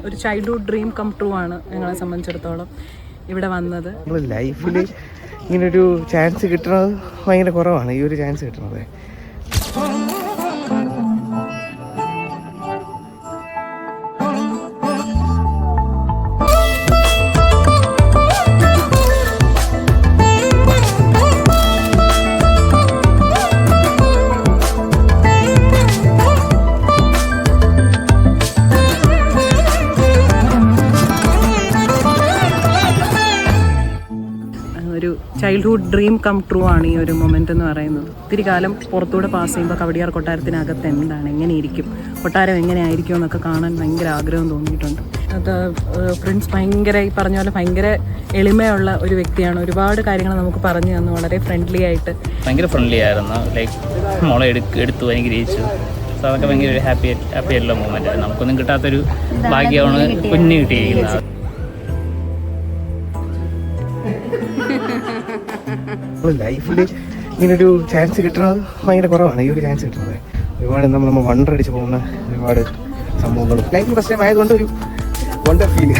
ഒരു childhood dream come true ആണ് ഞങ്ങളെ സംബന്ധിച്ചിടത്തോളം ഇവിടെ വന്നത്. ലൈഫിൽ ഇങ്ങനൊരു ചാൻസ് കിട്ടുന്നത് ഭയങ്കര കുറവാണ്, ഈ ഒരു ചാൻസ് കിട്ടുന്നത്. ഒരു ചൈൽഡ്ഹുഡ് ഡ്രീം കം ട്രൂ ആണ് ഈ ഒരു മൊമെൻ്റ് എന്ന് പറയുന്നത്. ഒത്തിരി കാലം പുറത്തൂടെ പാസ് ചെയ്യുമ്പോൾ കവടിയാർ കൊട്ടാരത്തിനകത്ത് എന്താണ്, എങ്ങനെയിരിക്കും, കൊട്ടാരം എങ്ങനെയായിരിക്കും എന്നൊക്കെ കാണാൻ ഭയങ്കര ആഗ്രഹം തോന്നിയിട്ടുണ്ട്. അത് പ്രിൻസ് ഭയങ്കര ഈ പറഞ്ഞ പോലെ ഭയങ്കര എളിമയുള്ള ഒരു വ്യക്തിയാണ്. ഒരുപാട് കാര്യങ്ങൾ നമുക്ക് പറഞ്ഞു തന്നു, വളരെ ഫ്രണ്ട്ലി ആയിട്ട്. ഭയങ്കര ഫ്രണ്ട്ലി ആയിരുന്നു. ലൈക്ക് മോളെ എടുത്തു അനുഗ്രഹിച്ചു. സോ അതൊക്കെ ഭയങ്കര ഒരു ഹാപ്പി ആയിട്ടുള്ള മൂമെൻ്റ് ആയിരുന്നു. നമുക്കൊന്നും കിട്ടാത്തൊരു ഭാഗ്യമാണ് കുഞ്ഞ് കിട്ടിയിരിക്കുന്നത്. ലൈഫിൽ ഇങ്ങനൊരു ചാൻസ് കിട്ടുന്നത് ഭയങ്കര കുറവാണ്, ഈ ഒരു ചാൻസ് കിട്ടുന്നത്. ഒരുപാട് നമ്മൾ വണ്ടർ അടിച്ച് പോകുന്ന ഒരുപാട് സംഭവങ്ങളും ലൈഫിൽ ഫസ്റ്റ് ടൈം ആയതുകൊണ്ട് ഒരു വണ്ടർ ഫീൽ.